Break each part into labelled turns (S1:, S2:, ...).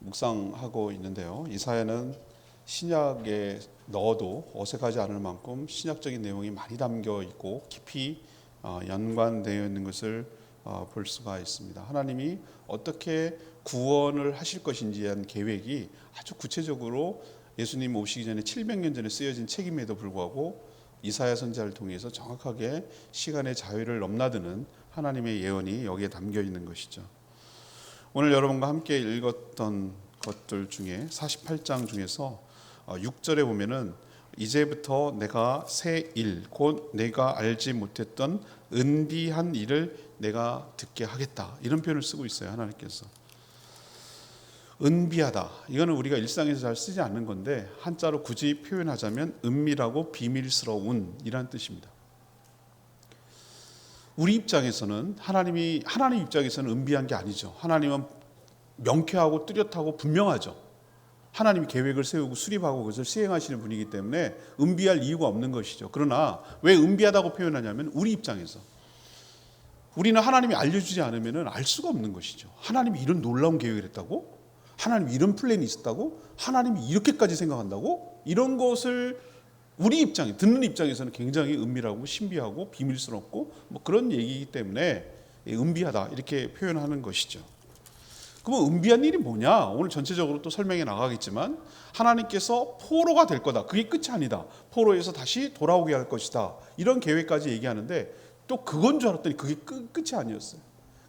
S1: 묵상하고 있는데요. 이사야는 신약에 넣어도 어색하지 않을 만큼 신약적인 내용이 많이 담겨 있고 깊이 연관되어 있는 것을 볼 수가 있습니다. 하나님이 어떻게 구원을 하실 것인지에 대한 계획이 아주 구체적으로 예수님 오시기 전에 700년 전에 쓰여진 책임에도 불구하고 이사야 선지자를 통해서 정확하게 시간의 자유를 넘나드는 하나님의 예언이 여기에 담겨 있는 것이죠. 오늘 여러분과 함께 읽었던 것들 중에 48장 중에서 6절에 보면은 이제부터 내가 새 일, 곧 내가 알지 못했던 은비한 일을 내가 듣게 하겠다, 이런 표현을 쓰고 있어요. 하나님께서 은비하다, 이거는 우리가 일상에서 잘 쓰지 않는 건데 한자로 굳이 표현하자면 은밀하고 비밀스러운 이라는 뜻입니다. 우리 입장에서는 하나님 입장에서는 은비한 게 아니죠. 하나님은 명쾌하고 뚜렷하고 분명하죠. 하나님이 계획을 세우고 수립하고 그것을 시행하시는 분이기 때문에 은비할 이유가 없는 것이죠. 그러나 왜 은비하다고 표현하냐면 우리 입장에서 우리는 하나님이 알려주지 않으면 알 수가 없는 것이죠. 하나님이 이런 놀라운 계획을 했다고? 하나님이 이런 플랜이 있었다고? 하나님이 이렇게까지 생각한다고? 이런 것을 우리 입장에, 듣는 입장에서는 굉장히 은밀하고 신비하고 비밀스럽고 그런 얘기이기 때문에 은비하다 이렇게 표현하는 것이죠. 그럼 은비한 일이 뭐냐? 오늘 전체적으로 또 설명해 나가겠지만 하나님께서 포로가 될 거다. 그게 끝이 아니다. 포로에서 다시 돌아오게 할 것이다. 이런 계획까지 얘기하는데 또 그건 줄 알았더니 그게 끝이 아니었어요.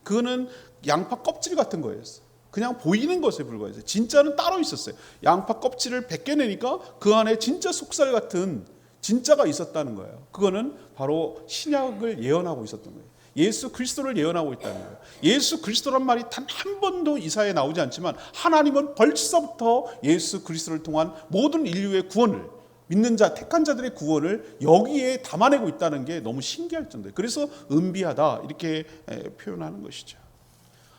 S1: 그거는 양파 껍질 같은 거였어요. 그냥 보이는 것에 불과했어요. 진짜는 따로 있었어요. 양파 껍질을 벗겨내니까 그 안에 진짜 속살 같은 진짜가 있었다는 거예요. 그거는 바로 신약을 예언하고 있었던 거예요. 예수 그리스도를 예언하고 있다는 거예요. 예수 그리스도란 말이 단 한 번도 이사야에 나오지 않지만 하나님은 벌써부터 예수 그리스도를 통한 모든 인류의 구원을, 믿는 자, 택한 자들의 구원을 여기에 담아내고 있다는 게 너무 신기할 정도예요. 그래서 은비하다 이렇게 표현하는 것이죠.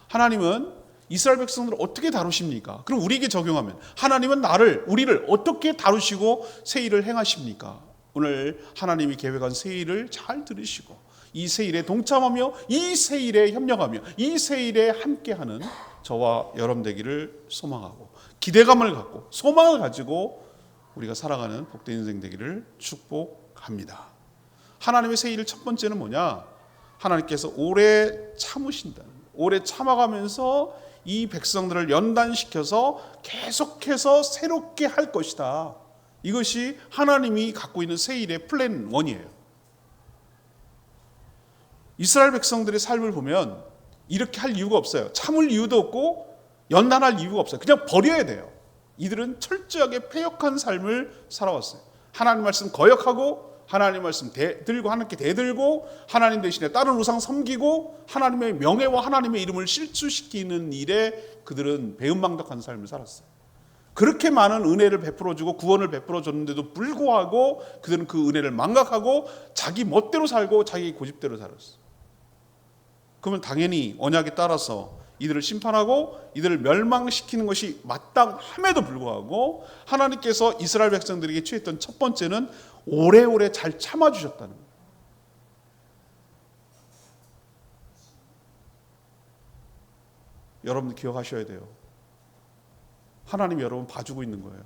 S1: 하나님은 이스라엘 백성들을 어떻게 다루십니까? 그럼 우리에게 적용하면 하나님은 우리를 어떻게 다루시고 새 일을 행하십니까? 오늘 하나님이 계획한 새 일을 잘 들으시고 이 새 일에 동참하며 이 새 일에 협력하며 이 새 일에 함께하는 저와 여러분 되기를 소망하고 기대감을 갖고 소망을 가지고 우리가 살아가는 복된 인생 되기를 축복합니다. 하나님의 새 일을 첫 번째는 뭐냐? 하나님께서 오래 참으신다. 오래 참아가면서 이 백성들을 연단시켜서 계속해서 새롭게 할 것이다. 이것이 하나님이 갖고 있는 새 일의 플랜 1이에요. 이스라엘 백성들의 삶을 보면 이렇게 할 이유가 없어요. 참을 이유도 없고 연단할 이유가 없어요. 그냥 버려야 돼요. 이들은 철저하게 패역한 삶을 살아왔어요. 하나님 말씀 거역하고 하나님 말씀 들고 하나님께 대들고 하나님 대신에 다른 우상 섬기고 하나님의 명예와 하나님의 이름을 실추시키는 일에 그들은 배은망덕한 삶을 살았어요. 그렇게 많은 은혜를 베풀어주고 구원을 베풀어줬는데도 불구하고 그들은 그 은혜를 망각하고 자기 멋대로 살고 자기 고집대로 살았어요. 그러면 당연히 언약에 따라서 이들을 심판하고 이들을 멸망시키는 것이 마땅함에도 불구하고 하나님께서 이스라엘 백성들에게 취했던 첫 번째는 오래오래 잘 참아주셨다는 거예요. 여러분 기억하셔야 돼요. 하나님이 여러분 봐주고 있는 거예요.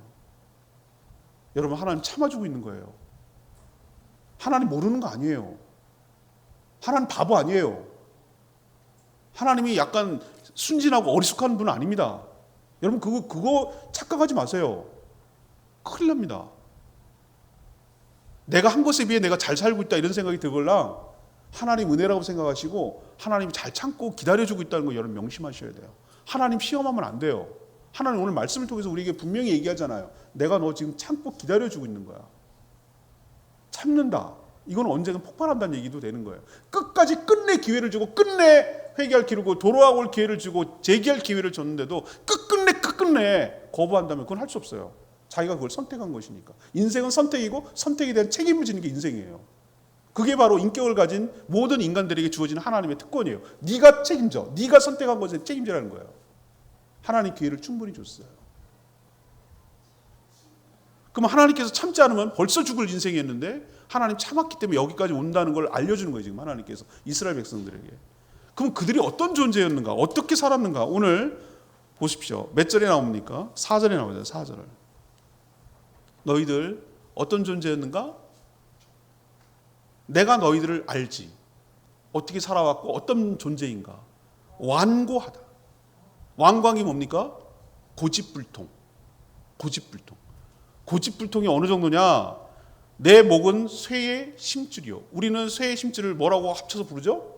S1: 여러분 하나님 참아주고 있는 거예요. 하나님 모르는 거 아니에요. 하나님 바보 아니에요. 하나님이 약간 순진하고 어리숙한 분은 아닙니다. 여러분 그거 착각하지 마세요. 큰일 납니다. 내가 한 것에 비해 내가 잘 살고 있다 이런 생각이 들걸랑 하나님 은혜라고 생각하시고 하나님이 잘 참고 기다려주고 있다는 거 여러분 명심하셔야 돼요. 하나님 시험하면 안 돼요. 하나님 오늘 말씀을 통해서 우리에게 분명히 얘기하잖아요. 내가 너 지금 참고 기다려주고 있는 거야. 참는다. 이건 언젠가 폭발한다는 얘기도 되는 거예요. 끝까지 끝내 기회를 주고 끝내 회개할 기회를 주고 돌아올 기회를 주고 재기할 기회를 줬는데도 끝끝내 거부한다면 그건 할 수 없어요. 자기가 그걸 선택한 것이니까. 인생은 선택이고 선택에 대한 책임을 지는 게 인생이에요. 그게 바로 인격을 가진 모든 인간들에게 주어지는 하나님의 특권이에요. 네가 책임져. 네가 선택한 것에 책임지라는 거예요. 하나님 기회를 충분히 줬어요. 그럼 하나님께서 참지 않으면 벌써 죽을 인생이었는데 하나님 참았기 때문에 여기까지 온다는 걸 알려주는 거예요. 지금 하나님께서 이스라엘 백성들에게. 그럼 그들이 어떤 존재였는가? 어떻게 살았는가? 오늘 보십시오. 몇 절에 나옵니까? 4절에 나오죠. 4절. 너희들 어떤 존재였는가? 내가 너희들을 알지. 어떻게 살아왔고 어떤 존재인가? 완고하다. 완고한 게 뭡니까? 고집불통. 고집불통. 고집불통이 어느 정도냐? 내 목은 쇠의 심줄이요. 우리는 쇠의 심줄을 뭐라고 합쳐서 부르죠?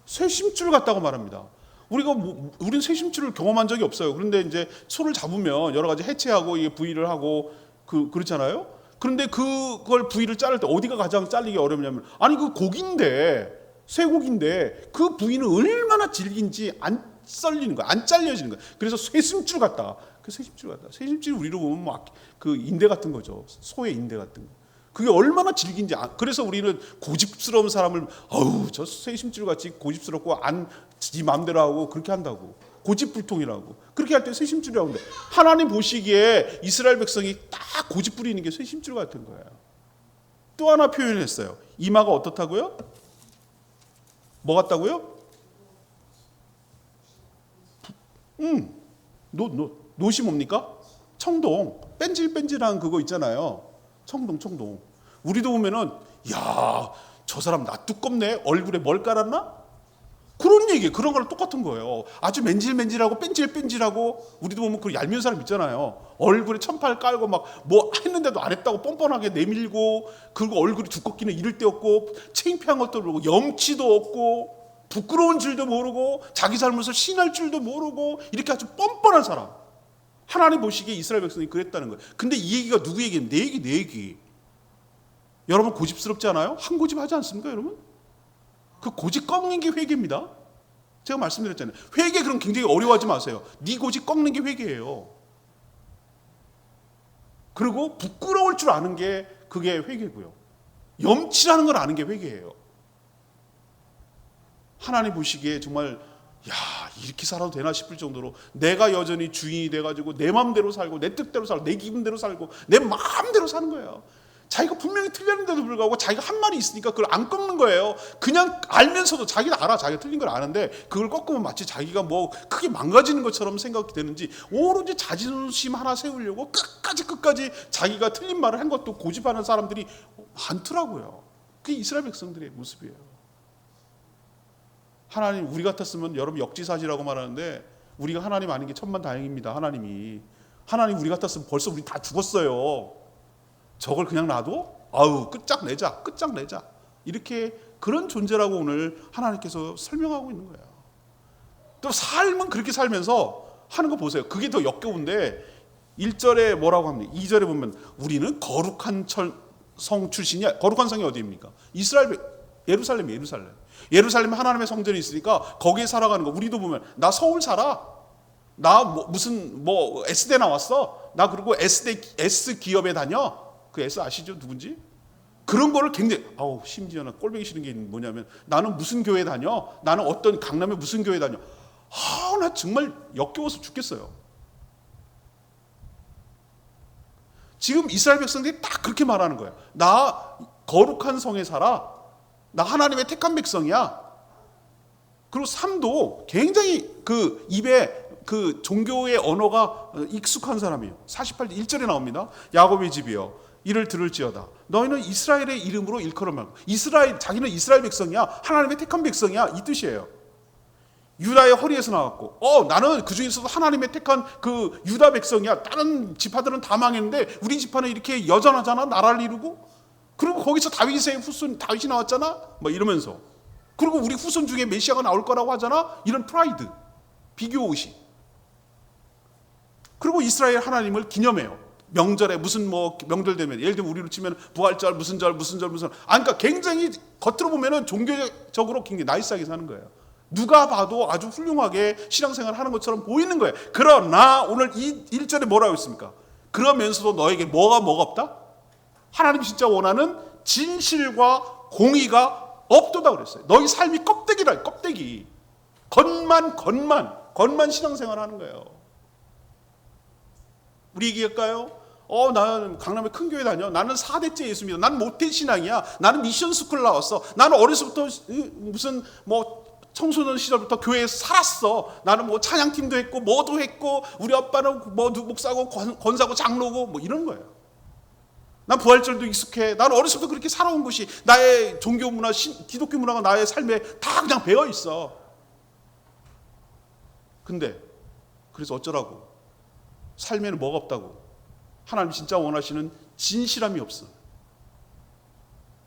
S1: 쇠 심줄 같다고 말합니다. 우리는 쇠 심줄을 경험한 적이 없어요. 그런데 이제 소를 잡으면 여러 가지 해체하고 이게 부위를 하고 그렇잖아요. 그런데 그걸 부위를 자를 때 어디가 가장 잘리기 어렵냐면, 아니 그 고기인데, 쇠고기인데 그 부위는 얼마나 질긴지 안 썰리는 거야, 안 잘려지는 거야. 그래서 쇠심줄 같다. 그 쇠심줄 같다. 쇠심줄 우리로 보면 막 그 인대 같은 거죠. 소의 인대 같은 거. 그게 얼마나 질긴지. 그래서 우리는 고집스러운 사람을 저 쇠심줄 같이 고집스럽고 지 마음대로 하고 그렇게 한다고. 고집불통이라고. 그렇게 할 때 쇠심줄이라고 하는데, 하나님 보시기에 이스라엘 백성이 딱 고집 부리는 게 쇠심줄 같은 거예요. 또 하나 표현했어요. 이마가 어떻다고요? 뭐 같다고요? 노시 뭡니까? 청동. 뺀질뺀질한 그거 있잖아요. 청동. 우리도 보면은, 야, 저 사람 나 두껍네. 얼굴에 뭘 깔았나? 그런 얘기, 그런 거랑 똑같은 거예요. 아주 맨질맨질하고 뺀질뺀질하고, 우리도 보면 그 얄미운 사람 있잖아요. 얼굴에 천팔 깔고 막 뭐 했는데도 안 했다고 뻔뻔하게 내밀고, 그리고 얼굴이 두껍기는 이를 데 없고, 창피한 것도 모르고, 염치도 없고, 부끄러운 줄도 모르고, 자기 잘못을 시인할 줄도 모르고, 이렇게 아주 뻔뻔한 사람. 하나님 보시기에 이스라엘 백성이 그랬다는 거예요. 근데 이 얘기가 누구 얘기예요? 내 얘기. 여러분 고집스럽지 않아요? 한 고집 하지 않습니까, 여러분? 그 고집 꺾는 게 회개입니다. 제가 말씀드렸잖아요. 회개 그럼 굉장히 어려워하지 마세요. 네 고집 꺾는 게 회개예요. 그리고 부끄러울 줄 아는 게 그게 회개고요. 염치라는 걸 아는 게 회개예요. 하나님 보시기에 정말 이렇게 살아도 되나 싶을 정도로 내가 여전히 주인이 돼가지고 내 마음대로 살고 내 뜻대로 살고 내 기분대로 살고 내 마음대로 사는 거예요. 자기가 분명히 틀렸는데도 불구하고 자기가 한 말이 있으니까 그걸 안 꺾는 거예요. 그냥 알면서도 자기는 알아. 자기가 틀린 걸 아는데 그걸 꺾으면 마치 자기가 뭐 크게 망가지는 것처럼 생각이 되는지, 오로지 자존심 하나 세우려고 끝까지 자기가 틀린 말을 한 것도 고집하는 사람들이 많더라고요. 그게 이스라엘 백성들의 모습이에요. 하나님, 우리 같았으면 여러분 역지사지라고 말하는데, 우리가 하나님 아닌 게 천만다행입니다. 하나님 우리 같았으면 벌써 우리 다 죽었어요. 저걸 그냥 놔도 끝장내자 이렇게 그런 존재라고 오늘 하나님께서 설명하고 있는 거예요. 또 삶은 그렇게 살면서 하는 거 보세요. 그게 더 역겨운데 1절에 뭐라고 합니까? 2절에 보면 우리는 거룩한 성 출신이야. 거룩한 성이 어디입니까? 예루살렘에 하나님의 성전이 있으니까 거기에 살아가는 거. 우리도 보면 나 서울 살아. 나 무슨 S대 나왔어. 나 그리고 S 기업에 다녀. 그 S 아시죠? 누군지? 그런 거를 굉장히 심지어는 꼴보기 싫은 게 뭐냐면, 나는 무슨 교회 다녀? 나는 어떤 강남의 무슨 교회 다녀? 나 정말 역겨워서 죽겠어요. 지금 이스라엘 백성들이 딱 그렇게 말하는 거예요. 나 거룩한 성에 살아. 나 하나님의 택한 백성이야. 그리고 삶도 굉장히 그 입에 그 종교의 언어가 익숙한 사람이에요. 48절 1절에 나옵니다. 야곱의 집이여 이를 들을지어다. 너희는 이스라엘의 이름으로 일컬어 말고. 자기는 이스라엘 백성이야. 하나님의 택한 백성이야. 이 뜻이에요. 유다의 허리에서 나왔고, 나는 그 중에서도 하나님의 택한 그 유다 백성이야. 다른 지파들은 다 망했는데 우리 지파는 이렇게 여전하잖아. 나라를 이루고. 그리고 거기서 다윗의 후손 다윗이 나왔잖아. 이러면서. 그리고 우리 후손 중에 메시아가 나올 거라고 하잖아. 이런 프라이드, 비교 의식. 그리고 이스라엘 하나님을 기념해요. 명절에 무슨 명절 되면, 예를 들면 우리로 치면 부활절 무슨 절. 그러니까 굉장히 겉으로 보면은 종교적으로 굉장히 나이스하게 사는 거예요. 누가 봐도 아주 훌륭하게 신앙생활 하는 것처럼 보이는 거예요. 그러나 오늘 이 1절에 뭐라고 했습니까? 그러면서도 너에게 뭐가 없다? 하나님 진짜 원하는 진실과 공의가 없도다 그랬어요. 너희 삶이 껍데기라, 껍데기. 겉만 신앙생활 하는 거예요. 우리 얘기할까요? 나는 강남의 큰 교회 다녀. 나는 4대째 예수 믿어. 나는 모태 신앙이야. 나는 미션 스쿨 나왔어. 나는 어려서부터 무슨 청소년 시절부터 교회에서 살았어. 나는 뭐 찬양팀도 했고 뭐도 했고 우리 아빠는 뭐 목사고 권사고 장로고 뭐 이런 거예요. 난 부활절도 익숙해. 나는 어렸을 때부터 그렇게 살아온 것이 나의 종교 문화, 기독교 문화가 나의 삶에 다 그냥 배어 있어. 근데 그래서 어쩌라고? 삶에는 뭐가 없다고? 하나님 진짜 원하시는 진실함이 없어.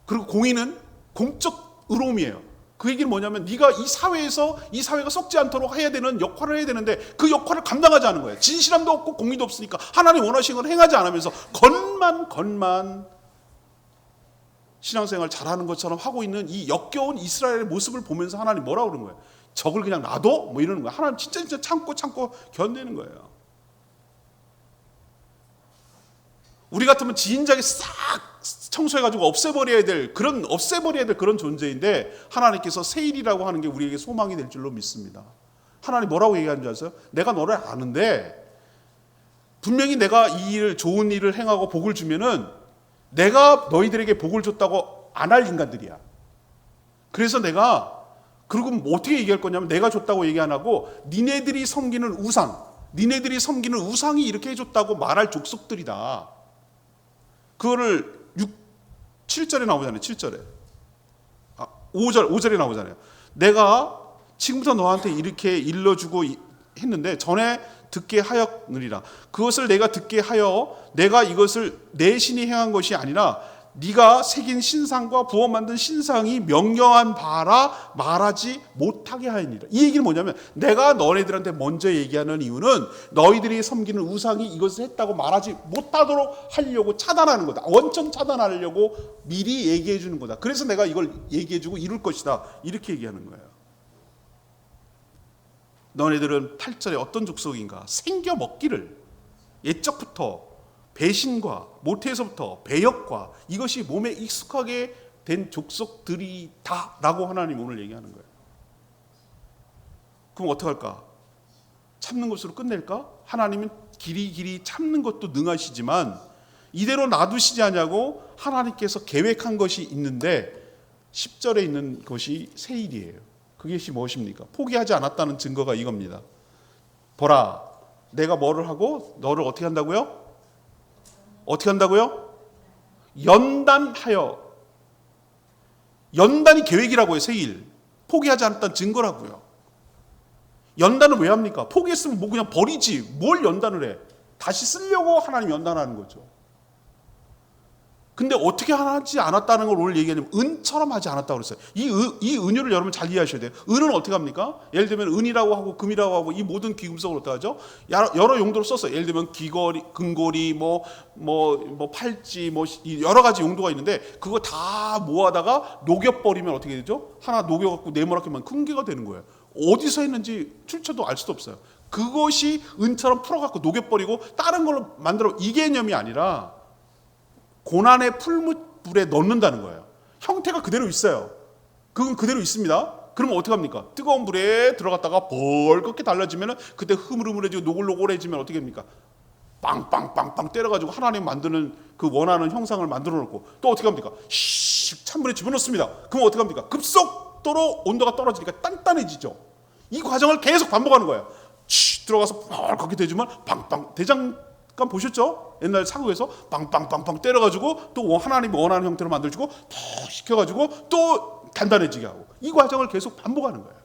S1: 그리고 공의는 공적 의로움이에요. 그 얘기는 뭐냐면 네가 이 사회에서 이 사회가 썩지 않도록 해야 되는 역할을 해야 되는데 그 역할을 감당하지 않은 거예요. 진실함도 없고 공의도 없으니까 하나님 원하시는 걸 행하지 않으면서 겉만 신앙생활 잘하는 것처럼 하고 있는 이 역겨운 이스라엘의 모습을 보면서 하나님 뭐라고 그러는 거예요? 적을 그냥 놔둬? 뭐 이러는 거예요. 하나님 진짜 참고 견내는 거예요. 우리 같으면 지인자게 싹 청소해가지고 없애버려야 될 그런 존재인데 하나님께서 세일이라고 하는 게 우리에게 소망이 될 줄로 믿습니다. 하나님 뭐라고 얘기하는 줄 아세요? 내가 너를 아는데 분명히 내가 이 일 좋은 일을 행하고 복을 주면은 내가 너희들에게 복을 줬다고 안 할 인간들이야. 그래서 내가 그리고 뭐 어떻게 얘기할 거냐면 내가 줬다고 얘기 안 하고 니네들이 섬기는 우상이 이렇게 해줬다고 말할 족속들이다. 그거를 7절에 나오잖아요. 7절에. 5절에 나오잖아요. 내가 지금부터 너한테 이렇게 일러주고 했는데 전에 듣게 하였느니라. 그것을 내가 듣게 하여 내가 이것을 내 신이 행한 것이 아니라 네가 새긴 신상과 부어 만든 신상이 명령한 바라 말하지 못하게 하였느니라. 이 얘기는 뭐냐면 내가 너네들한테 먼저 얘기하는 이유는 너희들이 섬기는 우상이 이것을 했다고 말하지 못하도록 하려고 차단하는 거다. 원천 차단하려고 미리 얘기해 주는 거다. 그래서 내가 이걸 얘기해 주고 이룰 것이다. 이렇게 얘기하는 거예요. 너네들은 8절에 어떤 족속인가? 생겨 먹기를 옛적부터 배신과 모태에서부터 배역과 이것이 몸에 익숙하게 된 족속들이다 라고 하나님 오늘 얘기하는 거예요. 그럼 어떡할까? 참는 것으로 끝낼까? 하나님은 길이 참는 것도 능하시지만 이대로 놔두시지 않냐고 하나님께서 계획한 것이 있는데 10절에 있는 것이 세일이에요. 그것이 무엇입니까? 포기하지 않았다는 증거가 이겁니다. 보라, 내가 뭐를 하고 너를 어떻게 한다고요? 어떻게 한다고요? 연단하여. 연단이 계획이라고요. 세일. 포기하지 않았다는 증거라고요. 연단은 왜 합니까? 포기했으면 뭐 그냥 버리지. 뭘 연단을 해? 다시 쓰려고 하나님 연단하는 거죠. 근데 어떻게 하지 않았다는 걸 오늘 얘기하냐면 은처럼 하지 않았다고 그랬어요. 이 은유를 여러분 잘 이해하셔야 돼요. 은은 어떻게 합니까? 예를 들면 은이라고 하고 금이라고 하고 이 모든 귀금속을 어떻게 하죠? 여러 용도로 썼어요. 예를 들면 귀걸이, 금고리, 팔찌, 여러 가지 용도가 있는데 그거 다 모아다가 녹여버리면 어떻게 되죠? 하나 녹여갖고 네모나게만 큰 개가 되는 거예요. 어디서 했는지 출처도 알 수도 없어요. 그것이 은처럼 풀어갖고 녹여버리고 다른 걸로 만들어 이 개념이 아니라 고난의 풀무불에 넣는다는 거예요. 형태가 그대로 있어요. 그건 그대로 있습니다. 그러면 어떻게 합니까? 뜨거운 불에 들어갔다가 벌겋게 달라지면 그때 흐물흐물해지고 노글노글해지면 어떻게 합니까? 빵빵빵빵 때려가지고 하나님 만드는 그 원하는 형상을 만들어 놓고 또 어떻게 합니까? 찬물에 집어넣습니다. 그럼 어떻게 합니까? 급속도로 온도가 떨어지니까 단단해지죠. 이 과정을 계속 반복하는 거예요. 들어가서 벌겋게 되지만 빵빵 대장간 보셨죠? 옛날 사국에서 빵빵빵빵 때려가지고 또 하나님이 원하는 형태로 만들어주고 더 시켜가지고 또 단단해지게 하고 이 과정을 계속 반복하는 거예요.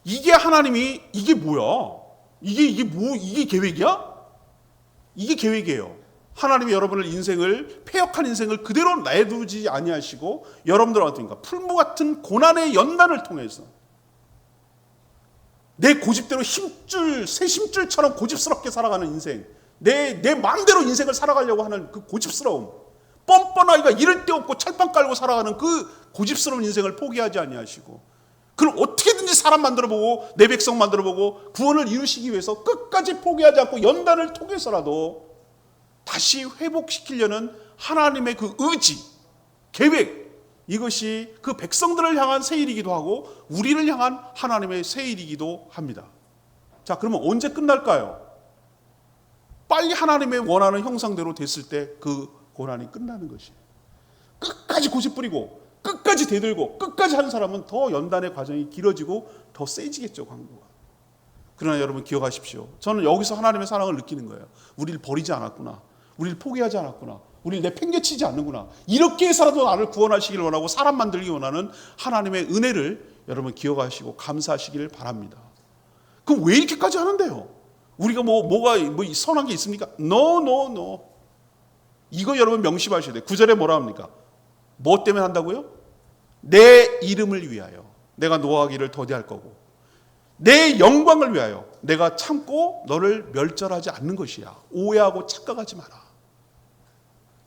S1: 이게 하나님이 이게 뭐야? 이게 계획이야? 이게 계획이에요. 하나님이 여러분을 폐역한 인생을 그대로 내두지 아니하시고 여러분들 어떻습니까? 풀무 같은 고난의 연단을 통해서 내 고집대로 새 힘줄처럼 고집스럽게 살아가는 인생, 내 마음대로 인생을 살아가려고 하는 그 고집스러움, 뻔뻔하기가 이를 데 없고 철판 깔고 살아가는 그 고집스러운 인생을 포기하지 아니하시고 그럼 어떻게든지 사람 만들어보고 내 백성 만들어보고 구원을 이루시기 위해서 끝까지 포기하지 않고 연단을 통해서라도 다시 회복시키려는 하나님의 그 의지, 계획, 이것이 그 백성들을 향한 세일이기도 하고 우리를 향한 하나님의 세일이기도 합니다. 자, 그러면 언제 끝날까요? 빨리 하나님의 원하는 형상대로 됐을 때 그 고난이 끝나는 것이에요. 끝까지 고집 부리고 끝까지 대들고 끝까지 하는 사람은 더 연단의 과정이 길어지고 더 세지겠죠, 강도가. 그러나 여러분 기억하십시오. 저는 여기서 하나님의 사랑을 느끼는 거예요. 우리를 버리지 않았구나. 우리를 포기하지 않았구나. 우리를 내팽개치지 않는구나. 이렇게 해서라도 나를 구원하시길 원하고 사람 만들기 원하는 하나님의 은혜를 여러분 기억하시고 감사하시길 바랍니다. 그럼 왜 이렇게까지 하는데요? 우리가 뭐가 선한 게 있습니까? No. 이거 여러분 명심하셔야 돼요. 9절에 뭐라 합니까? 뭐 때문에 한다고요? 내 이름을 위하여 내가 노하기를 더디할 거고 내 영광을 위하여 내가 참고 너를 멸절하지 않는 것이야. 오해하고 착각하지 마라.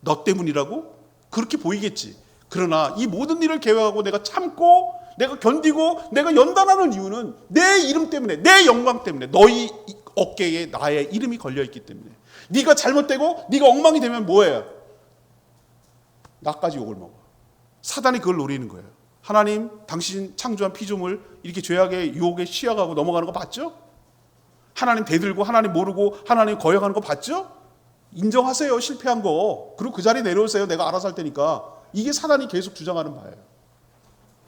S1: 너 때문이라고? 그렇게 보이겠지. 그러나 이 모든 일을 계획하고 내가 참고 내가 견디고 내가 연단하는 이유는 내 이름 때문에, 내 영광 때문에, 너희 어깨에 나의 이름이 걸려있기 때문에. 네가 잘못되고 네가 엉망이 되면 뭐예요? 나까지 욕을 먹어. 사단이 그걸 노리는 거예요. 하나님 당신 창조한 피조물 이렇게 죄악의 유혹에 취약하고 넘어가는 거 봤죠? 하나님 대들고 하나님 모르고 하나님 거역하는 거 봤죠? 인정하세요. 실패한 거. 그리고 그 자리에 내려오세요. 내가 알아서 할 테니까. 이게 사단이 계속 주장하는 바예요.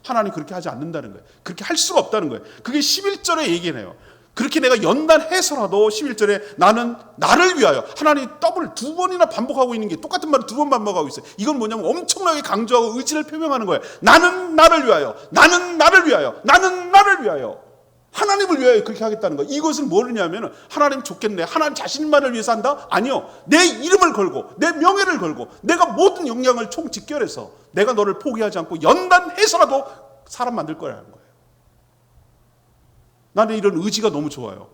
S1: 하나님 그렇게 하지 않는다는 거예요. 그렇게 할 수가 없다는 거예요. 그게 11절에 얘기해요. 그렇게 내가 연단해서라도 11절에 나는 나를 위하여, 하나님 더블 두 번이나 반복하고 있는 게 똑같은 말을 두 번 반복하고 있어요. 이건 뭐냐면 엄청나게 강조하고 의지를 표명하는 거예요. 나는 나를 위하여, 나는 나를 위하여, 나는 나를 위하여. 하나님을 위하여 그렇게 하겠다는 거예요. 이것은 뭐냐면 하나님 좋겠네. 하나님 자신만을 위해서 한다? 아니요. 내 이름을 걸고 내 명예를 걸고 내가 모든 역량을 총 직결해서 내가 너를 포기하지 않고 연단해서라도 사람 만들 거라는 거예요. 나는 이런 의지가 너무 좋아요.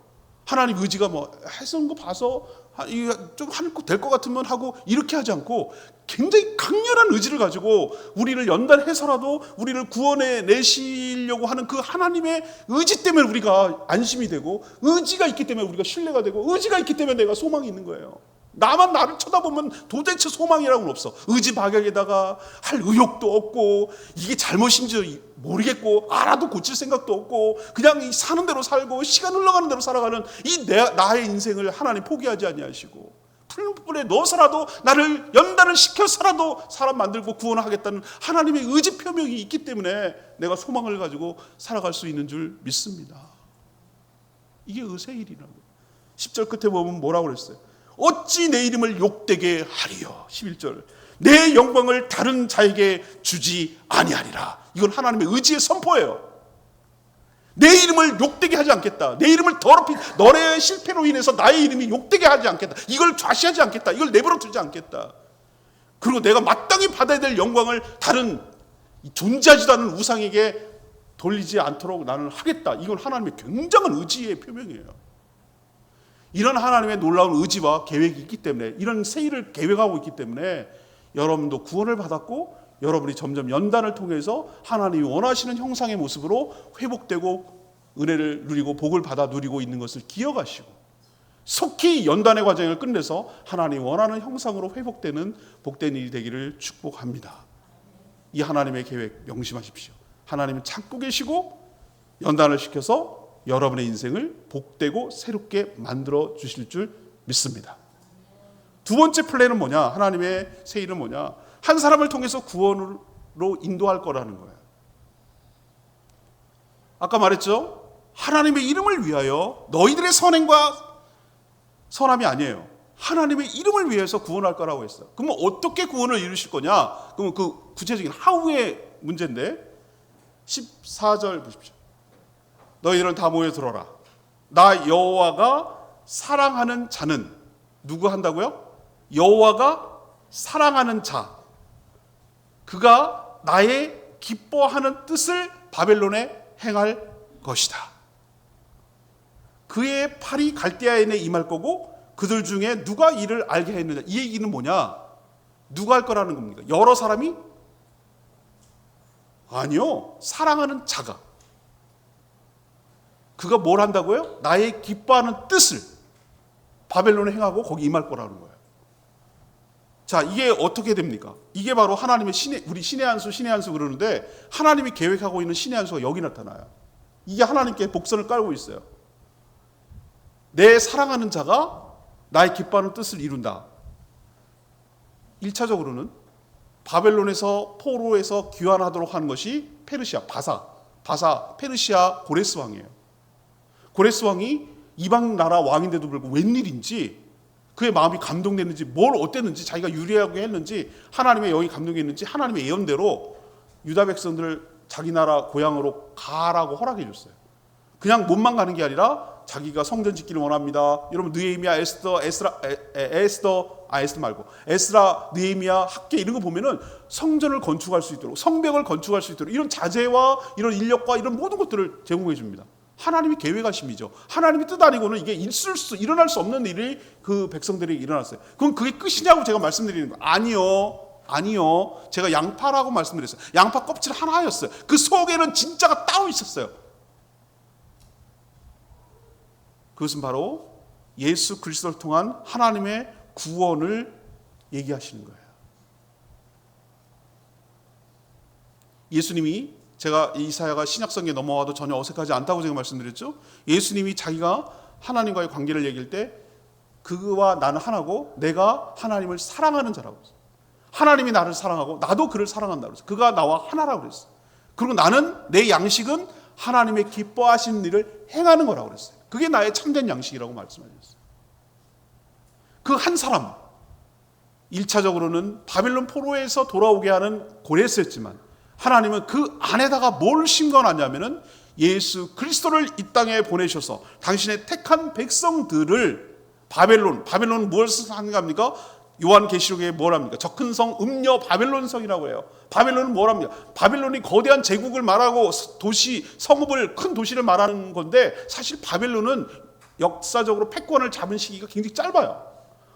S1: 하나님 의지가 해서 거 봐서 좀 될 것 같으면 하고 이렇게 하지 않고 굉장히 강렬한 의지를 가지고 우리를 연단해서라도 우리를 구원해 내시려고 하는 그 하나님의 의지 때문에 우리가 안심이 되고, 의지가 있기 때문에 우리가 신뢰가 되고, 의지가 있기 때문에 내가 소망이 있는 거예요. 나만 나를 쳐다보면 도대체 소망이라고는 없어. 의지 박약에다가 할 의욕도 없고, 이게 잘못인지 모르겠고, 알아도 고칠 생각도 없고, 그냥 사는 대로 살고 시간 흘러가는 대로 살아가는 이 나의 인생을 하나님 포기하지 아니하시고 풀물에 넣어서라도 나를 연단을 시켜서라도 사람 만들고 구원하겠다는 하나님의 의지 표명이 있기 때문에 내가 소망을 가지고 살아갈 수 있는 줄 믿습니다. 이게 의의 일이라고. 10절 끝에 보면 뭐라고 그랬어요? 어찌 내 이름을 욕되게 하리요. 11절. 내 영광을 다른 자에게 주지 아니하리라. 이건 하나님의 의지의 선포예요. 내 이름을 욕되게 하지 않겠다. 내 이름을 더럽히, 너의 실패로 인해서 나의 이름이 욕되게 하지 않겠다. 이걸 좌시하지 않겠다. 이걸 내버려 두지 않겠다. 그리고 내가 마땅히 받아야 될 영광을 다른 존재하지도 않은 우상에게 돌리지 않도록 나는 하겠다. 이건 하나님의 굉장한 의지의 표명이에요. 이런 하나님의 놀라운 의지와 계획이 있기 때문에, 이런 새 일을 계획하고 있기 때문에 여러분도 구원을 받았고, 여러분이 점점 연단을 통해서 하나님이 원하시는 형상의 모습으로 회복되고 은혜를 누리고 복을 받아 누리고 있는 것을 기억하시고, 속히 연단의 과정을 끝내서 하나님이 원하는 형상으로 회복되는 복된 일이 되기를 축복합니다. 이 하나님의 계획 명심하십시오. 하나님은 참고 계시고 연단을 시켜서 여러분의 인생을 복되고 새롭게 만들어 주실 줄 믿습니다. 두 번째 플랜은 뭐냐? 하나님의 새 일은 뭐냐? 한 사람을 통해서 구원으로 인도할 거라는 거예요. 아까 말했죠? 하나님의 이름을 위하여, 너희들의 선행과 선함이 아니에요. 하나님의 이름을 위해서 구원할 거라고 했어요. 그러면 어떻게 구원을 이루실 거냐? 그러면 그 구체적인 하우의 문제인데 14절 보십시오. 너희들은 다 모여 들어라. 나 여호와가 사랑하는 자는, 누구 한다고요? 여호와가 사랑하는 자, 그가 나의 기뻐하는 뜻을 바벨론에 행할 것이다. 그의 팔이 갈대아인에 임할 거고 그들 중에 누가 이를 알게 했느냐. 이 얘기는 뭐냐? 누가 할 거라는 겁니까? 여러 사람이? 아니요. 사랑하는 자가. 그가 뭘 한다고요? 나의 기뻐하는 뜻을 바벨론에 행하고 거기 임할 거라는 거예요. 자, 이게 어떻게 됩니까? 이게 바로 하나님의 우리 신의 한 수 그러는데, 하나님이 계획하고 있는 신의 한 수가 여기 나타나요. 이게 하나님께 복선을 깔고 있어요. 내 사랑하는 자가 나의 기뻐하는 뜻을 이룬다. 1차적으로는 바벨론에서 포로에서 귀환하도록 하는 것이 페르시아 바사 페르시아 고레스 왕이에요. 고레스 왕이 이방 나라 왕인데도 불구하고 웬일인지 그의 마음이 감동됐는지 뭘 어땠는지 자기가 유리하게 했는지 하나님의 영이 감동했는지 하나님의 예언대로 유다 백성들을 자기 나라 고향으로 가라고 허락해 줬어요. 그냥 몸만 가는 게 아니라 자기가 성전 짓기를 원합니다. 여러분 느헤미야, 에스라, 느헤미야, 학개 이런 거 보면은 성전을 건축할 수 있도록 성벽을 건축할 수 있도록 이런 자재와 이런 인력과 이런 모든 것들을 제공해 줍니다. 하나님이 계획하심이죠. 하나님이 뜻 아니고는 이게 일어날 수 없는 일이 그 백성들에게 일어났어요. 그럼 그게 끝이냐고 제가 말씀드리는 거예요. 아니요. 제가 양파라고 말씀드렸어요. 양파 껍질 하나였어요. 그 속에는 진짜가 따로 있었어요. 그것은 바로 예수 그리스도를 통한 하나님의 구원을 얘기하시는 거예요. 예수님이 제가 이사야가 신약성경에 넘어와도 전혀 어색하지 않다고 제가 말씀드렸죠. 예수님이 자기가 하나님과의 관계를 얘기할 때 그와 나는 하나고 내가 하나님을 사랑하는 자라고 했어요. 하나님이 나를 사랑하고 나도 그를 사랑한다고 했어요. 그가 나와 하나라고 그랬어요. 그리고 나는 내 양식은 하나님의 기뻐하시는 일을 행하는 거라고 그랬어요. 그게 나의 참된 양식이라고 말씀하셨어요. 그 한 사람 1차적으로는 바벨론 포로에서 돌아오게 하는 고레스였지만 하나님은 그 안에다가 뭘 심겨놨냐면은 예수 그리스도를 이 땅에 보내셔서 당신의 택한 백성들을 바벨론은 무엇을 하는가 합니까? 요한계시록에 뭘 합니까? 적근성 음녀 바벨론성이라고 해요. 바벨론은 뭘 합니까? 바벨론이 거대한 제국을 말하고 성읍을 큰 도시를 말하는 건데 사실 바벨론은 역사적으로 패권을 잡은 시기가 굉장히 짧아요.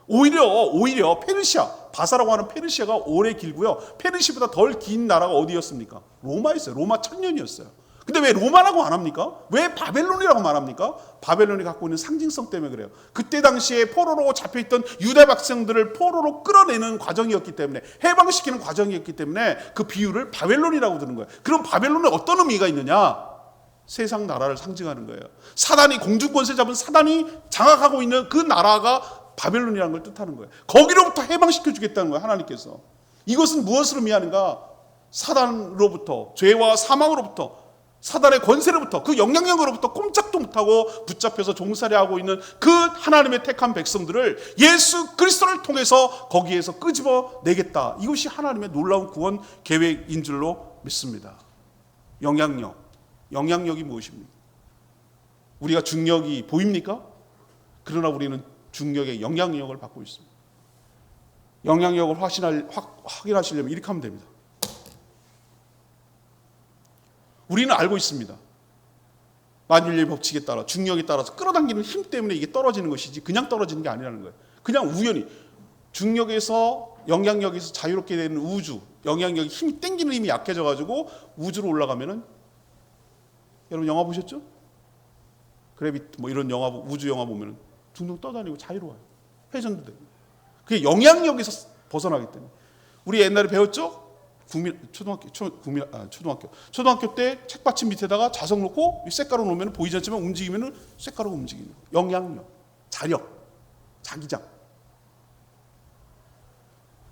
S1: 오히려 페르시아, 바사라고 하는 페르시아가 오래 길고요. 페르시아보다 덜 긴 나라가 어디였습니까? 로마였어요. 로마 천년이었어요. 근데 왜 로마라고 안 합니까? 왜 바벨론이라고 말합니까? 바벨론이 갖고 있는 상징성 때문에 그래요. 그때 당시에 포로로 잡혀있던 유다 백성들을 포로로 끌어내는 과정이었기 때문에 해방시키는 과정이었기 때문에 그 비유를 바벨론이라고 드는 거예요. 그럼 바벨론에 어떤 의미가 있느냐? 세상 나라를 상징하는 거예요. 사단이 공중권세 잡은 사단이 장악하고 있는 그 나라가 바벨론이라는 걸 뜻하는 거예요. 거기로부터 해방시켜 주겠다는 거예요. 하나님께서. 이것은 무엇을 의미하는가? 사단으로부터 죄와 사망으로부터 사단의 권세로부터 그 영향력으로부터 꼼짝도 못하고 붙잡혀서 종살이하고 있는 그 하나님의 택한 백성들을 예수 그리스도를 통해서 거기에서 끄집어내겠다. 이것이 하나님의 놀라운 구원 계획인 줄로 믿습니다. 영향력이 무엇입니까? 우리가 중력이 보입니까? 그러나 우리는 중력의 영향력을 받고 있습니다. 영향력을 확인하시려면 이렇게 하면 됩니다. 우리는 알고 있습니다. 만율의 법칙에 따라 중력에 따라서 끌어당기는 힘 때문에 이게 떨어지는 것이지 그냥 떨어지는 게 아니라는 거예요. 그냥 우연히 중력에서 영향력에서 자유롭게 되는 우주, 영향력이 힘이 땡기는 힘이 약해져가지고 우주로 올라가면은 여러분 영화 보셨죠? 그래비티 뭐 이런 영화 우주 영화 보면은 둥둥 떠다니고 자유로워요. 회전도 되고. 그게 영향력에서 벗어나기 때문에. 우리 옛날에 배웠죠? 초등학교 때 책받침 밑에다가 자석 놓고 쇳가루 놓으면 보이지 않지만 움직이면 쇳가루가 움직이는 영향력, 자력, 자기장.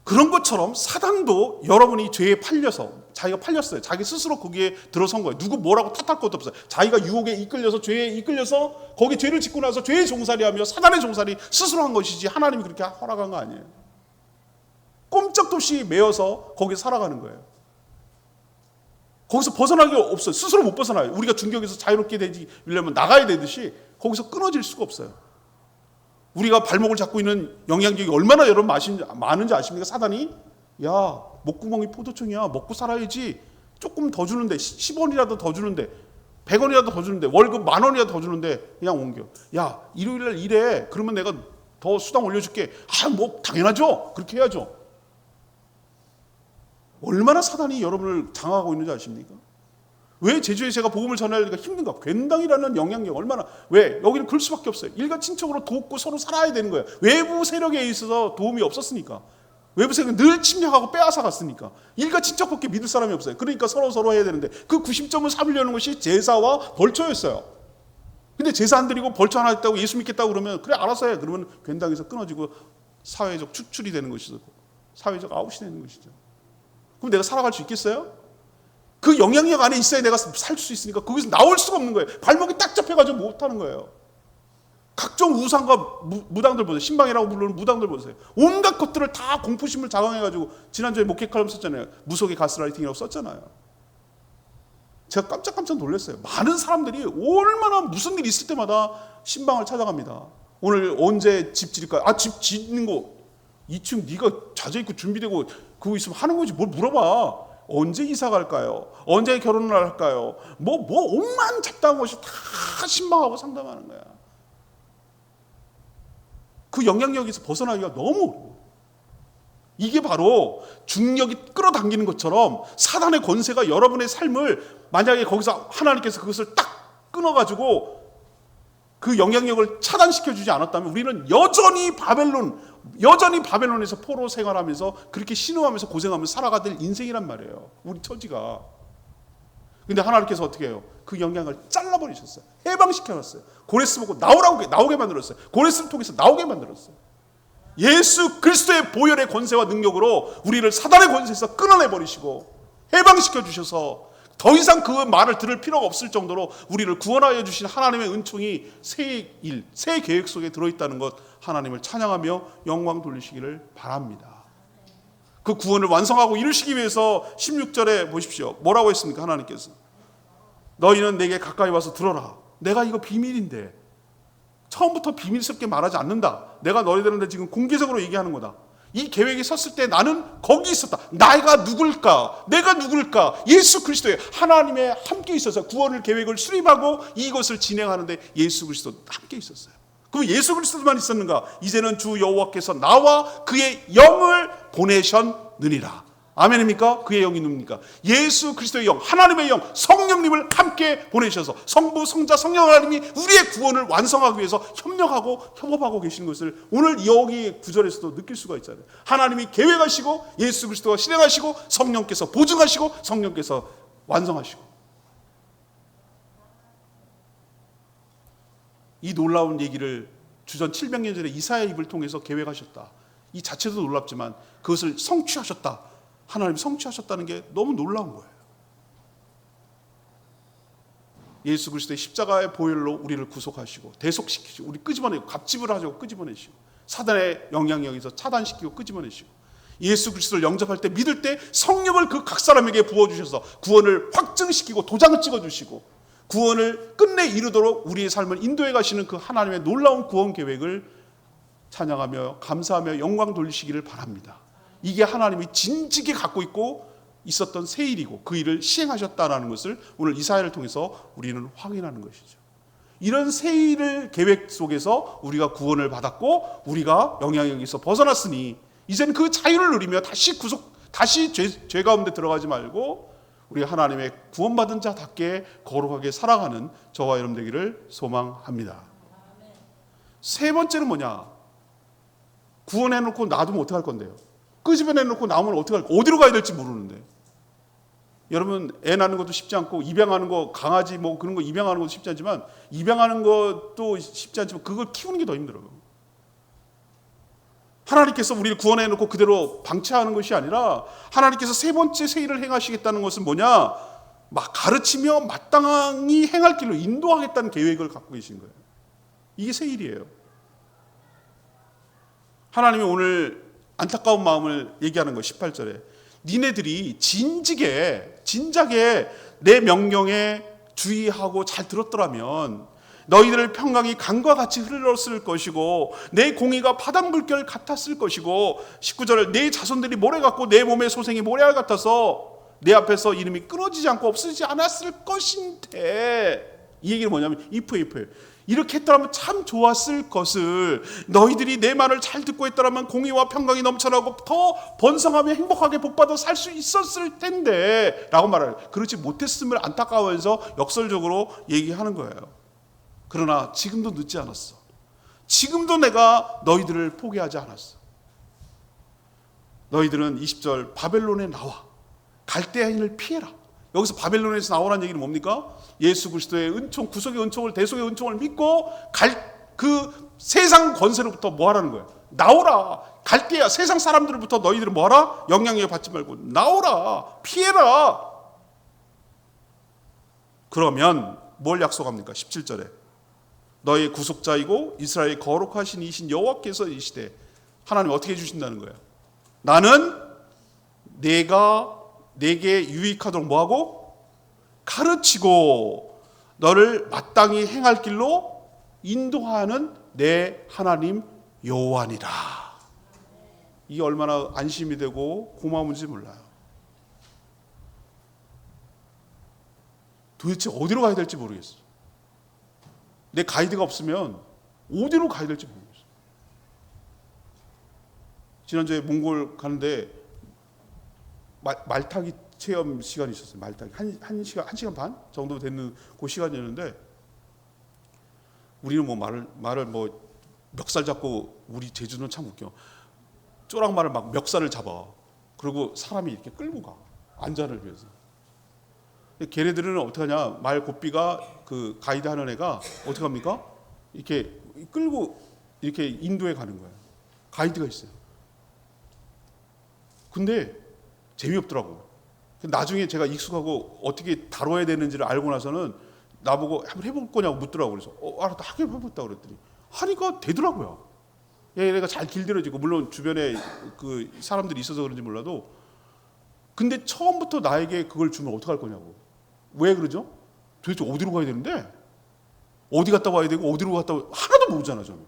S1: 그런 것처럼 사단도 여러분이 죄에 팔려서 자기가 팔렸어요. 자기 스스로 거기에 들어선 거예요. 누구 뭐라고 탓할 것도 없어요. 자기가 유혹에 이끌려서 죄에 이끌려서 거기 죄를 짓고 나서 죄의 종살이하며 사단의 종살이 스스로 한 것이지 하나님이 그렇게 허락한 거 아니에요. 꼼짝도 없이 매여서 거기서 살아가는 거예요. 거기서 벗어나기 없어요. 스스로 못 벗어나요. 우리가 중력에서 자유롭게 되려면 나가야 되듯이 거기서 끊어질 수가 없어요. 우리가 발목을 잡고 있는 영향력이 얼마나 여러분 많은지 아십니까? 사단이 야 목구멍이 포도청이야 먹고 살아야지 조금 더 주는데 10원이라도 더 주는데 100원이라도 더 주는데 월급 10,000원이라도 더 주는데 그냥 옮겨. 야 일요일날 일해. 그러면 내가 더 수당 올려줄게. 뭐 당연하죠. 그렇게 해야죠. 얼마나 사단이 여러분을 장악하고 있는지 아십니까? 왜 제주에 제가 복음을 전하기가 힘든가? 괜당이라는 영향력 얼마나. 왜? 여기는 그럴 수밖에 없어요. 일가친척으로 돕고 서로 살아야 되는 거예요. 외부 세력에 있어서 도움이 없었으니까. 외부 세력은 늘 침략하고 빼앗아 갔으니까. 일가친척밖에 믿을 사람이 없어요. 그러니까 서로 해야 되는데 그 90점을 삼으려는 것이 제사와 벌초였어요. 근데 제사 안 드리고 벌초 하나 했다고 예수 믿겠다고 그러면 그래 알아서 해. 그러면 괜당에서 끊어지고 사회적 추출이 되는 것이죠. 사회적 아웃이 되는 것이죠. 그럼 내가 살아갈 수 있겠어요? 그 영향력 안에 있어야 내가 살 수 있으니까 거기서 나올 수가 없는 거예요. 발목이 딱 잡혀가지고 못하는 거예요. 각종 우상과 무당들 보세요. 신방이라고 부르는 무당들 보세요. 온갖 것들을 다 공포심을 자극해가지고 지난주에 목회 칼럼 썼잖아요. 무속의 가스라이팅이라고 썼잖아요. 제가 깜짝 놀랐어요. 많은 사람들이 얼마나 무슨 일이 있을 때마다 신방을 찾아갑니다. 오늘 언제 집 지을까요? 집 짓는 거 2층 네가 자재 있고 준비되고 그거 있으면 하는 거지 뭘 물어봐. 언제 이사 갈까요? 언제 결혼을 할까요? 온만 잡다한 것이 다 신방하고 상담하는 거야. 그 영향력에서 벗어나기가 너무 어려워. 이게 바로 중력이 끌어당기는 것처럼 사단의 권세가 여러분의 삶을 만약에 거기서 하나님께서 그것을 딱 끊어가지고 그 영향력을 차단시켜주지 않았다면 우리는 여전히 바벨론에서 포로 생활하면서 그렇게 신음하면서 고생하면서 살아가야 될 인생이란 말이에요. 우리 처지가. 근데 하나님께서 어떻게 해요? 그 영향을 잘라버리셨어요. 해방시켜놨어요. 고레스 보고 나오게 만들었어요. 고레스를 통해서 나오게 만들었어요. 예수 그리스도의 보혈의 권세와 능력으로 우리를 사단의 권세에서 끊어내버리시고 해방시켜 주셔서 더 이상 그 말을 들을 필요가 없을 정도로 우리를 구원하여 주신 하나님의 은총이 새 일, 새 계획 속에 들어있다는 것 하나님을 찬양하며 영광 돌리시기를 바랍니다. 그 구원을 완성하고 이루시기 위해서 16절에 보십시오. 뭐라고 했습니까? 하나님께서 너희는 내게 가까이 와서 들어라. 내가 이거 비밀인데 처음부터 비밀스럽게 말하지 않는다. 내가 너희들한테 지금 공개적으로 얘기하는 거다. 이 계획이 섰을 때 나는 거기 있었다. 내가 누굴까? 예수 그리스도의 하나님의 함께 있어서 구원을 계획을 수립하고 이것을 진행하는데 예수 그리스도 함께 있었어요. 그럼 예수 그리스도만 있었는가? 이제는 주 여호와께서 나와 그의 영을 보내셨느니라. 아멘입니까? 그의 영이 누굽니까? 예수 그리스도의 영, 하나님의 영, 성령님을 함께 보내셔서 성부, 성자, 성령 하나님이 우리의 구원을 완성하기 위해서 협업하고 계신 것을 오늘 여기 구절에서도 느낄 수가 있잖아요. 하나님이 계획하시고 예수 그리스도가 실행하시고 성령께서 보증하시고 성령께서 완성하시고 이 놀라운 얘기를 주전 700년 전에 이사야 입을 통해서 계획하셨다. 이 자체도 놀랍지만 그것을 성취하셨다. 하나님 성취하셨다는 게 너무 놀라운 거예요. 예수 그리스도의 십자가의 보혈로 우리를 구속하시고 대속시키시고 우리 끄집어내고 갑집을 하시고 끄집어내시고 사단의 영향력에서 차단시키고 끄집어내시고 예수 그리스도를 영접할 때 믿을 때 성령을 그 각 사람에게 부어주셔서 구원을 확증시키고 도장을 찍어주시고 구원을 끝내 이루도록 우리의 삶을 인도해 가시는 그 하나님의 놀라운 구원 계획을 찬양하며 감사하며 영광 돌리시기를 바랍니다. 이게 하나님이 진지하게 갖고 있고 있었던 새 일이고 그 일을 시행하셨다는 것을 오늘 이사야를 통해서 우리는 확인하는 것이죠. 이런 새 일을 계획 속에서 우리가 구원을 받았고 우리가 영향력에서 벗어났으니 이제는 그 자유를 누리며 다시 죄 가운데 들어가지 말고 우리 하나님의 구원받은 자답게 거룩하게 살아가는 저와 여러분 되기를 소망합니다. 세 번째는 뭐냐? 구원해놓고 놔두면 어떡할 건데요? 끄집어내놓고 나오면 어디로 가야 될지 모르는데. 여러분 애 낳는 것도 쉽지 않고 입양하는 거 강아지 그런 거 입양하는 것도 쉽지 않지만 입양하는 것도 쉽지 않지만 그걸 키우는 게 더 힘들어요. 하나님께서 우리를 구원해놓고 그대로 방치하는 것이 아니라 하나님께서 세 번째 새 일을 행하시겠다는 것은 뭐냐? 가르치며 마땅히 행할 길로 인도하겠다는 계획을 갖고 계신 거예요. 이게 새 일이에요. 하나님이 오늘 안타까운 마음을 얘기하는 거 18절에 니네들이 진작에 내 명령에 주의하고 잘 들었더라면 너희들의 평강이 강과 같이 흘렀을 것이고 내 공의가 바닷 물결 같았을 것이고 19절에 내 자손들이 모래 같고 내 몸의 소생이 모래알 같아서 내 앞에서 이름이 끊어지지 않고 없어지지 않았을 것인데 이 얘기는 뭐냐면 if예요. 이렇게 했더라면 참 좋았을 것을 너희들이 내 말을 잘 듣고 했더라면 공의와 평강이 넘쳐나고 더 번성하며 행복하게 복받아 살 수 있었을 텐데 라고 말해요. 그렇지 못했음을 안타까워해서 역설적으로 얘기하는 거예요. 그러나 지금도 늦지 않았어. 지금도 내가 너희들을 포기하지 않았어. 너희들은 20절 바벨론에 나와 갈대아인을 피해라. 여기서 바벨론에서 나오라는 얘기는 뭡니까? 예수 그리스도의 은총, 구속의 은총을 대속의 은총을 믿고 그 세상 권세로부터 뭐 하라는 거예요? 나오라. 갈대야. 세상 사람들부터 너희들은 뭐하라? 영향력 받지 말고 나오라. 피해라. 그러면 뭘 약속합니까? 17절에 너희 구속자이고 이스라엘의 거룩하신 이신 여호와께서 이시되, 하나님 어떻게 해주신다는 거예요? 나는 내게 유익하도록 뭐하고? 가르치고 너를 마땅히 행할 길로 인도하는 내 하나님 여호와니라. 이게 얼마나 안심이 되고 고마운지 몰라요. 도대체 어디로 가야 될지 모르겠어요. 내 가이드가 없으면 어디로 가야 될지 모르겠어요. 지난주에 몽골 가는데 말타기 체험 시간이 있었어요. 말타기 한 시간 반 정도 되는 그 시간이었는데, 우리는 뭐 말을 뭐 멱살 잡고, 우리 제주는 참 웃겨. 쪼락말을 막 멱살을 잡아. 그리고 사람이 이렇게 끌고 가. 안전을 위해서. 걔네들은 어떻게 하냐? 말 고삐가 그 가이드 하는 애가 어떻게 합니까? 이렇게 끌고 이렇게 인도에 가는 거예요. 가이드가 있어요. 근데 재미없더라고. 나중에 제가 익숙하고 어떻게 다뤄야 되는지를 알고 나서는 나보고 한번 해볼 거냐고 묻더라고. 그래서 알았다, 하긴 해봤다 그랬더니 하니까 되더라고요. 얘가 잘 길들여지고, 물론 주변에 그 사람들이 있어서 그런지 몰라도. 근데 처음부터 나에게 그걸 주면 어떡할 거냐고. 왜 그러죠? 도대체 어디로 가야 되는데? 어디 갔다 와야 되고 어디로 갔다 와야, 하나도 모르잖아 저는.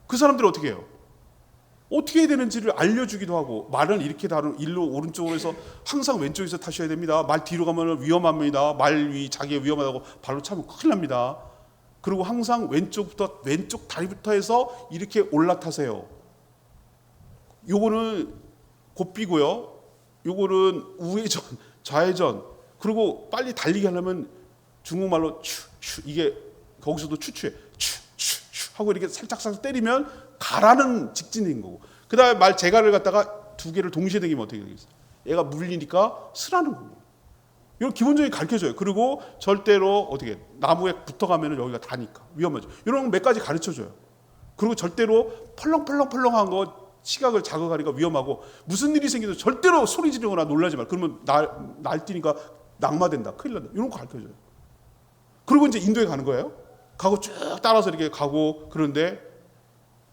S1: 그 사람들이 어떻게 해요? 어떻게 해야 되는지를 알려주기도 하고, 말은 이렇게 다른 일로 오른쪽으로 해서 항상 왼쪽에서 타셔야 됩니다. 말 뒤로 가면 위험합니다. 말 위 자기가 위험하다고 발로 차면 큰일 납니다. 그리고 항상 왼쪽 다리부터 해서 이렇게 올라타세요. 요거는 고삐고요. 요거는 우회전, 좌회전. 그리고 빨리 달리게 하려면 중국말로 추추, 이게 거기서도 추추해. 추추추 하고 이렇게 살짝 때리면 가라는 직진인 거고. 그다음에 말 제갈을 갖다가 두 개를 동시에 당기면 어떻게 되겠어요? 얘가 물리니까 쓰라는 거고. 이런 기본적인 가르쳐줘요. 그리고 절대로 어떻게 나무에 붙어가면 여기가 다니까 위험하죠. 이런 몇 가지 가르쳐줘요. 그리고 절대로 펄렁펄렁한 거 시각을 자극하니까 위험하고, 무슨 일이 생겨도 절대로 소리 지르거나 놀라지 말. 그러면 날뛰니까 낙마된다, 큰일 난다. 이런 거 가르쳐줘요. 그리고 이제 인도에 가는 거예요. 가고 쭉 따라서 이렇게 가고, 그런데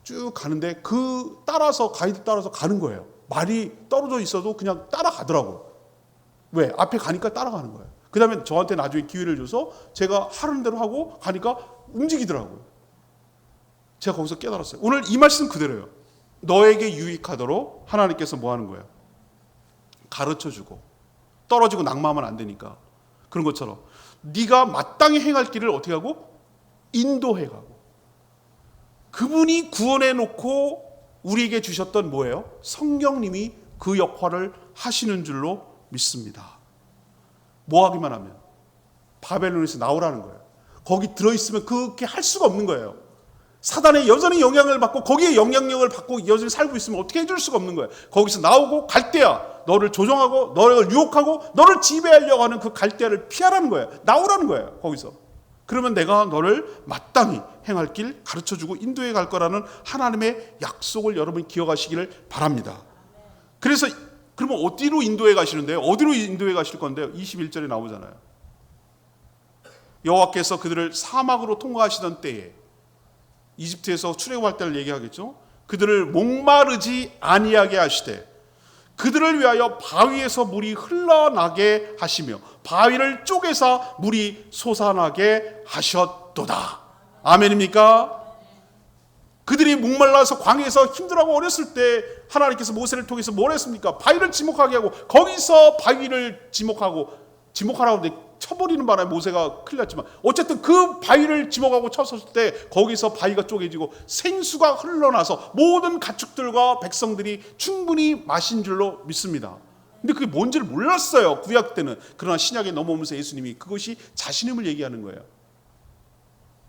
S1: 쭉 가는데 그 따라서 가이드 따라서 가는 거예요. 말이 떨어져 있어도 그냥 따라가더라고. 왜? 앞에 가니까 따라가는 거예요. 그 다음에 저한테 나중에 기회를 줘서 제가 하는 대로 하고 가니까 움직이더라고요. 제가 거기서 깨달았어요. 오늘 이 말씀 그대로예요. 너에게 유익하도록 하나님께서 뭐 하는 거예요? 가르쳐주고. 떨어지고 낙마하면 안 되니까. 그런 것처럼 네가 마땅히 행할 길을 어떻게 하고? 인도해 가고. 그분이 구원해 놓고 우리에게 주셨던 뭐예요? 성령님이 그 역할을 하시는 줄로 믿습니다. 뭐 하기만 하면 바벨론에서 나오라는 거예요. 거기 들어있으면 그렇게 할 수가 없는 거예요. 사단에 여전히 영향을 받고 거기에 영향력을 받고 여전히 살고 있으면 어떻게 해줄 수가 없는 거예요. 거기서 나오고 갈대야, 너를 조종하고 너를 유혹하고 너를 지배하려고 하는 그 갈대아를 피하라는 거예요. 나오라는 거예요. 거기서. 그러면 내가 너를 마땅히 행할 길 가르쳐주고 인도해 갈 거라는 하나님의 약속을 여러분이 기억하시기를 바랍니다. 그래서 그러면 어디로 인도해 가시는데요? 어디로 인도해 가실 건데요? 21절에 나오잖아요. 여호와께서 그들을 사막으로 통과하시던 때에, 이집트에서 출애굽할 때를 얘기하겠죠. 그들을 목마르지 아니하게 하시되 그들을 위하여 바위에서 물이 흘러나게 하시며 바위를 쪼개서 물이 솟아나게 하셨도다. 아멘입니까? 그들이 목말라서 광야에서 힘들어하고 어렸을 때 하나님께서 모세를 통해서 뭘 했습니까? 바위를 지목하게 하고 거기서 바위를 지목하라고 하는데 쳐버리는 바람에 모세가 큰일 났지만, 어쨌든 그 바위를 지목하고 쳤을 때 거기서 바위가 쪼개지고 생수가 흘러나서 모든 가축들과 백성들이 충분히 마신 줄로 믿습니다. 근데 그게 뭔지를 몰랐어요, 구약 때는. 그러나 신약에 넘어오면서 예수님이 그것이 자신임을 얘기하는 거예요.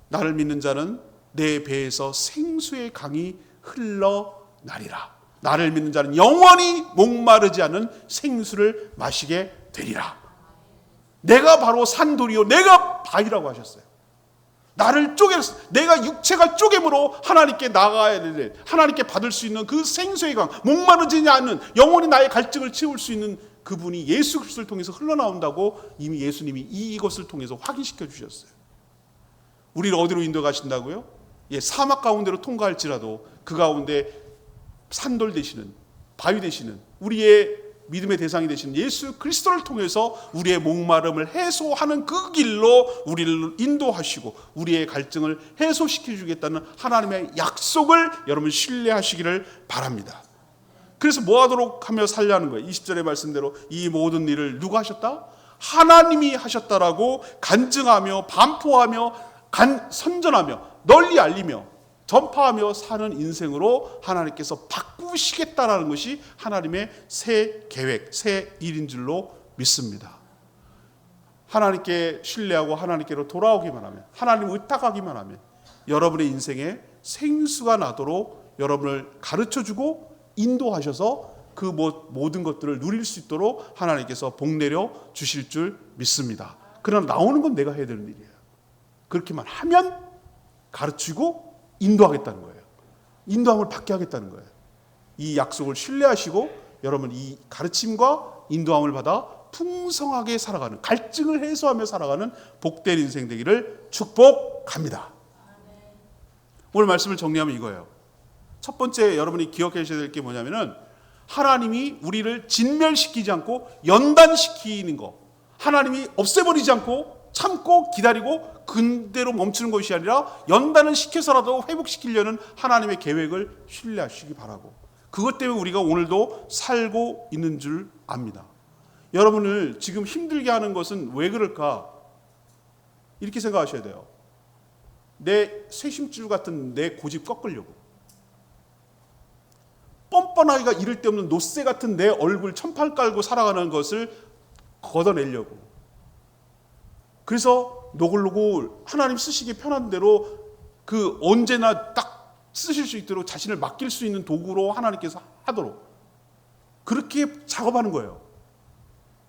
S1: 나를 믿는 자는 내 배에서 생수의 강이 흘러나리라. 나를 믿는 자는 영원히 목마르지 않은 생수를 마시게 되리라. 내가 바로 산돌이요 내가 바위라고 하셨어요. 나를 쪼개서 내가 육체가 쪼개므로 하나님께 나가야 될, 하나님께 받을 수 있는 그 생수의 강, 목마르지 않는 영원히 나의 갈증을 채울 수 있는 그분이 예수 그리스도를 통해서 흘러나온다고 이미 예수님이 이것을 통해서 확인시켜 주셨어요. 우리를 어디로 인도 가신다고요? 사막 가운데로 통과할지라도 그 가운데 산돌 되시는, 바위 되시는, 우리의 믿음의 대상이 되신 예수 그리스도를 통해서 우리의 목마름을 해소하는 그 길로 우리를 인도하시고 우리의 갈증을 해소시켜 주겠다는 하나님의 약속을 여러분 신뢰하시기를 바랍니다. 그래서 뭐 하도록 하며 살려는 거예요? 20절의 말씀대로 이 모든 일을 누가 하셨다? 하나님이 하셨다라고 간증하며 반포하며 선전하며 널리 알리며 전파하며 사는 인생으로 하나님께서 바꾸시겠다라는 것이 하나님의 새 계획, 새 일인 줄로 믿습니다. 하나님께 신뢰하고 하나님께로 돌아오기만 하면, 하나님을 의탁하기만 하면 여러분의 인생에 생수가 나도록 여러분을 가르쳐주고 인도하셔서 그 모든 것들을 누릴 수 있도록 하나님께서 복 내려 주실 줄 믿습니다. 그러나 나오는 건 내가 해야 되는 일이에요. 그렇게만 하면 가르치고 인도하겠다는 거예요. 인도함을 받게 하겠다는 거예요. 이 약속을 신뢰하시고 여러분 이 가르침과 인도함을 받아 풍성하게 살아가는, 갈증을 해소하며 살아가는 복된 인생 되기를 축복합니다. 오늘 말씀을 정리하면 이거예요. 첫 번째 여러분이 기억하셔야 될 게 뭐냐면은 하나님이 우리를 진멸시키지 않고 연단시키는 거, 하나님이 없애버리지 않고 참고 기다리고 그대로 멈추는 것이 아니라 연단을 시켜서라도 회복시키려는 하나님의 계획을 신뢰하시기 바라고, 그것 때문에 우리가 오늘도 살고 있는 줄 압니다. 여러분을 지금 힘들게 하는 것은 왜 그럴까? 이렇게 생각하셔야 돼요. 내 쇠심줄 같은 내 고집 꺾으려고, 뻔뻔하기가 이를 데 없는 노쇠 같은 내 얼굴 천팔 깔고 살아가는 것을 걷어내려고, 그래서 노골노골 하나님 쓰시기 편한 대로 그 언제나 딱 쓰실 수 있도록 자신을 맡길 수 있는 도구로 하나님께서 하도록 그렇게 작업하는 거예요.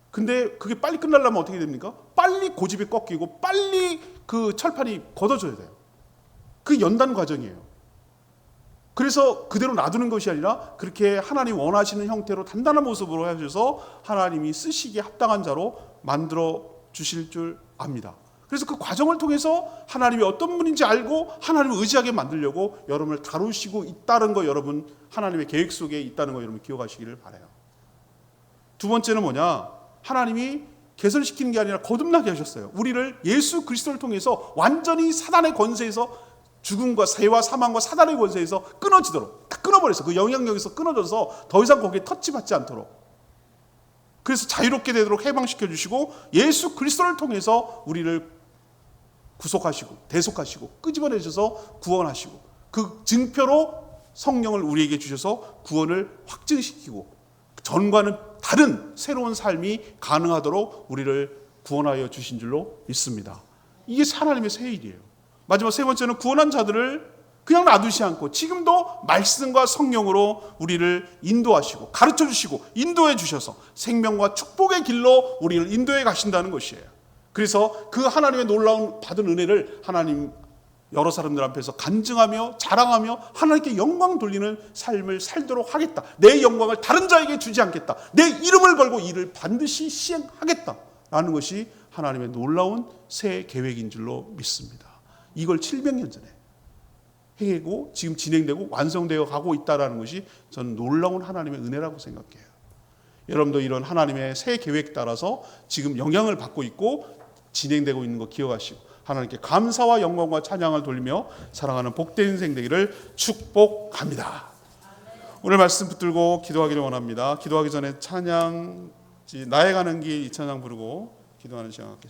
S1: 근데 그게 빨리 끝나려면 어떻게 됩니까? 빨리 고집이 꺾이고 빨리 그 철판이 걷어져야 돼요. 그 연단 과정이에요. 그래서 그대로 놔두는 것이 아니라 그렇게 하나님 원하시는 형태로 단단한 모습으로 하셔서 하나님이 쓰시기에 합당한 자로 만들어 주실 줄 압니다. 그래서 그 과정을 통해서 하나님이 어떤 분인지 알고 하나님을 의지하게 만들려고 여러분을 다루시고 있다는 거, 여러분 하나님의 계획 속에 있다는 거 여러분 기억하시기를 바라요. 두 번째는 뭐냐? 하나님이 개선시키는 게 아니라 거듭나게 하셨어요. 우리를 예수 그리스도를 통해서 완전히 사단의 권세에서, 죽음과 죄와 사망과 사단의 권세에서 끊어지도록 딱 끊어버렸어요. 그 영향력에서 끊어져서 더 이상 거기에 터치받지 않도록, 그래서 자유롭게 되도록 해방시켜 주시고 예수 그리스도를 통해서 우리를 구속하시고 대속하시고 끄집어내셔서 구원하시고 그 증표로 성령을 우리에게 주셔서 구원을 확증시키고 전과는 다른 새로운 삶이 가능하도록 우리를 구원하여 주신 줄로 믿습니다. 이게 하나님의 새 일이에요. 마지막 세 번째는 구원한 자들을 그냥 놔두지 않고 지금도 말씀과 성령으로 우리를 인도하시고 가르쳐 주시고 인도해 주셔서 생명과 축복의 길로 우리를 인도해 가신다는 것이에요. 그래서 그 하나님의 놀라운 받은 은혜를 하나님 여러 사람들 앞에서 간증하며 자랑하며 하나님께 영광 돌리는 삶을 살도록 하겠다. 내 영광을 다른 자에게 주지 않겠다. 내 이름을 걸고 이를 반드시 시행하겠다라는 것이 하나님의 놀라운 새 계획인 줄로 믿습니다. 이걸 700년 전에 행하고 지금 진행되고 완성되어 가고 있다는 것이 저는 놀라운 하나님의 은혜라고 생각해요. 여러분도 이런 하나님의 새 계획 따라서 지금 영향을 받고 있고 진행되고 있는 거 기억하시고 하나님께 감사와 영광과 찬양을 돌리며 살아가는 복된 인생 되기를 축복합니다. 오늘 말씀 붙들고 기도하기를 원합니다. 기도하기 전에 찬양, 나의 가는 길 이 찬양 부르고 기도하는 시간 갖겠습니다.